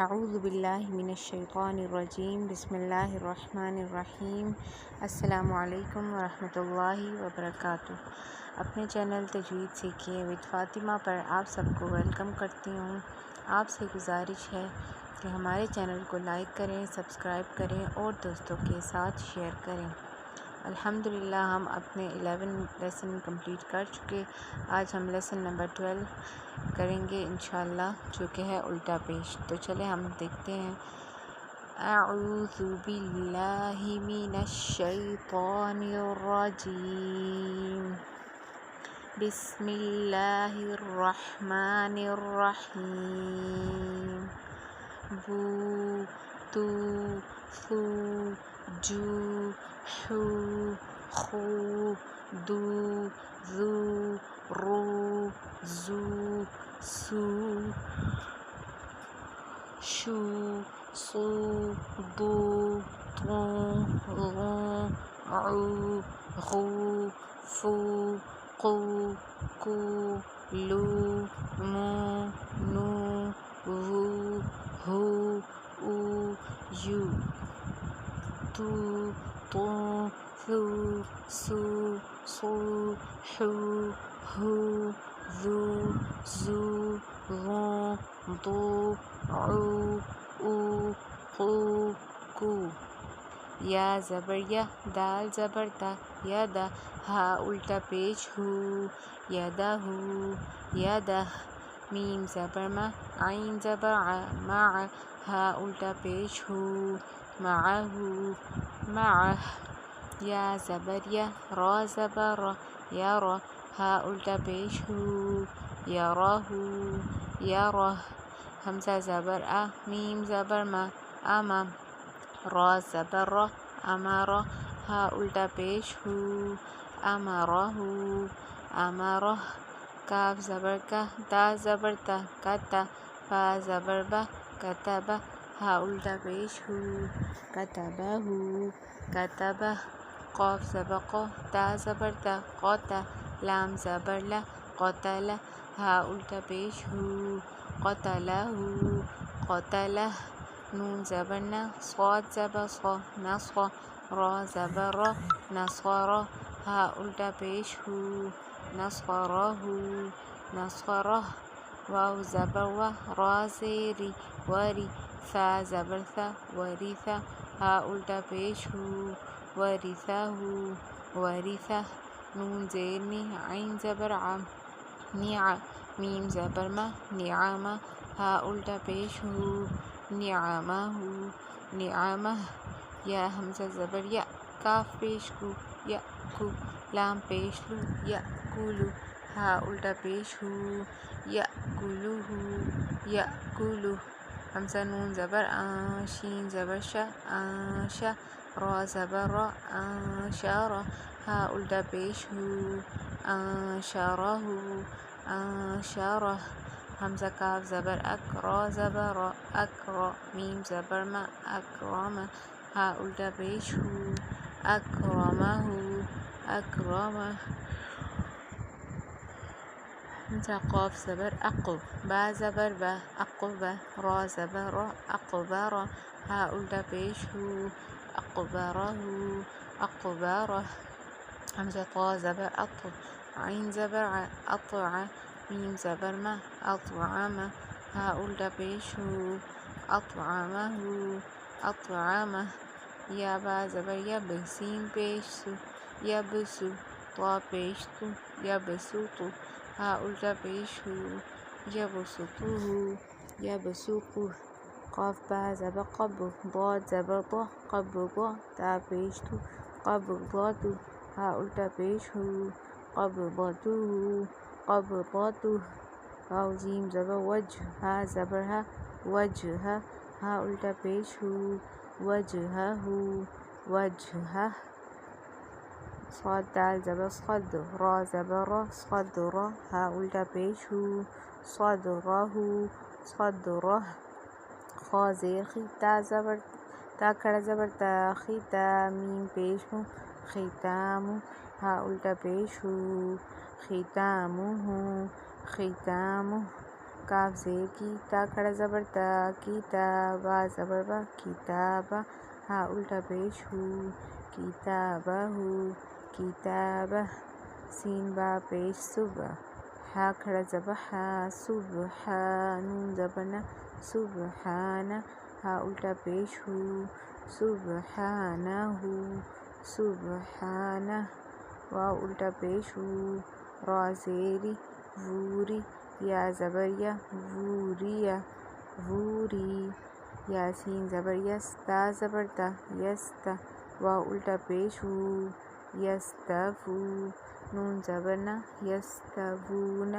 اعوذ باللہ من الشیطان الرجیم بسم اللہ الرحمن الرحیم السلام علیکم ورحمۃ اللہ وبرکاتہ۔ اپنے چینل تجوید سیکھیے وتھ فاطمہ پر آپ سب کو ویلکم کرتی ہوں۔ آپ سے گزارش ہے کہ ہمارے چینل کو لائک کریں، سبسکرائب کریں اور دوستوں کے ساتھ شیئر کریں۔ الحمدللہ ہم اپنے 11 لیسن کمپلیٹ کر چکے۔ آج ہم لیسن نمبر 12 کریں گے انشاءاللہ، جو کہ ہے الٹا پیش۔ تو چلے ہم دیکھتے ہیں۔ اعوذ باللہ من الشیطان الرجیم بسم اللہ الرحمن الرحیم۔ بو تو ثو جو حو خو دو ذو رو زو سو شو صو ضو طو ظو عو غو فو قو کو لو مو نو وو ہو او یو تو طو ثو سو صو حو ہو ذو زو ظو ضو عو او قو کو۔ یا زبر یا، دال زبر دا، یا دا، ہا الٹا پیش ہو، یدہ ہو، یدہ۔ میم زبر ما، عین زبر ع، مع، ہا الٹا پیش ہو، معہ، معہ۔ یا زبر یا، را زبر را، یرا، ہا الٹا پیش ہو، یرہ، یرہ۔ حمزہ زبر آ، میم زبر ما، اما، را زبر را، امرا، ہا الٹا پیش ہو، امرہ، امرہ۔ کاف زبر کا، تا زبر تا، کتا، با زبر با، کتبا، ہا الٹا پیش ہو، کتبہ، کتبہ۔ قاف زبر قا، تا زبر تا، قتا، لام زبر لا، قتل، ہا الٹا پیش ہو، قتلہ، قتلہ۔ نون زبر نا، صاد زبر صا، نصا، را زبر را، نصارا، ہا الٹا پیش ہو، نصارہ، نصارہ۔ واو زبر وا، را زیری، وری، ثا زبر ثا، ورثا، ہا الٹا پیش ہو، ورثہ، ورثہ۔ نون زیر نی، عین زبر ع، نع، میم زبر ما، نعما، ہا الٹا پیش ہو، نعمہ، نعمہ۔ یا حمزہ زبر یا، کاف پیش کو، یأکو، لام پیش لو، یأکلو، ہا الٹا پیش ہو، یأکلہ، یأکلہ۔ حمزہ نون زبر آں، شین زبر شا، آنشا، را زبر را، آنشارا، ہا الٹا پیش ہو، آنشارہ، آنشارہ۔ حمزہ کاف زبر اک، را زبر را، اکرا، میم زبر ما، اکرما، ہا الٹا پیش ہو، اکرمہ، اکرمہ۔ حمزہ قاف زبر اق، با زبر با، اقبا، را زبر را، اقبرا، ہا الٹا پیش ہو، اقبرہ، اقبرہ۔ حمزہ طا زبر اط، عین زبر ع، اطع، میم زبر ما، اطعمہ، ہا الٹا پیش ہو، اطعمہ، اطعمہ۔ یا با زبر یب، سین پیش سو، یبسو، طا پیش تو، یبسطو، ہا الٹا پیش ہو، یبسطہ، یبسطہ۔ قاف با زبر قب، ضاد زبر ضا، قبضا، تا پیش تو، قبضۃ، ہا الٹا پیش ہو، قبضۃ، قبضۃ۔ واو جیم زبر وج، ہا زبر ہا، وجہ، ہا الٹا پیش ہو، وجہہ، وجہہ۔ صاد دال زبر صد، را زبر را، صدرا، ہا الٹا پیش ہو، صدرہ، صدرہ۔ خا زیر خی، تا زبر تا کھڑا زبر تا، خیتا، میم پیش ہو، ختام، ہا الٹا پیش ہو، ختامہ، ختامہ۔ کاف زیر کی، تا کھڑا زبر تا، کتاب، با زبر با، کتاب، ہا الٹا پیش ہو، کتابہ، کتابہ، سین با پیش صبح، ہا کھڑا زبر ہا، صبح، نون زبر نا، سبحانہ، ہا الٹا پیش ہو، سبحانہ، سبحانہ، واو الٹا پیش ہو، را زیری، ووری، یا زبر یا، ووریا، ووری، یاسین زبر یس، تا زبر تا، یستا، واو الٹا پیش ہو، یستوو، نون زبر نا، یستوون،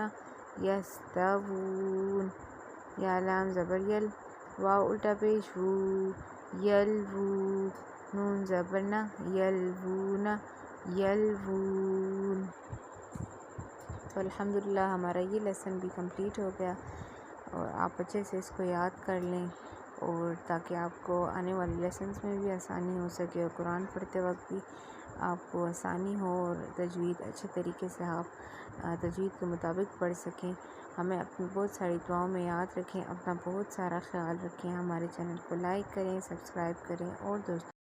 یستوون، یا لام زبر یل، واو الٹا پیش ہو، یلوو، نون زبر نا، یلوون، یلوون۔ تو الحمدللہ ہمارا یہ لیسن بھی کمپلیٹ ہو گیا، اور آپ اچھے سے اس کو یاد کر لیں، اور تاکہ آپ کو آنے والے لیسنس میں بھی آسانی ہو سکے، اور قرآن پڑھتے وقت بھی آپ کو آسانی ہو، اور تجوید اچھے طریقے سے آپ تجوید کے مطابق پڑھ سکیں۔ ہمیں اپنی بہت ساری دعاؤں میں یاد رکھیں، اپنا بہت سارا خیال رکھیں، ہمارے چینل کو لائک کریں، سبسکرائب کریں، اور دوستوں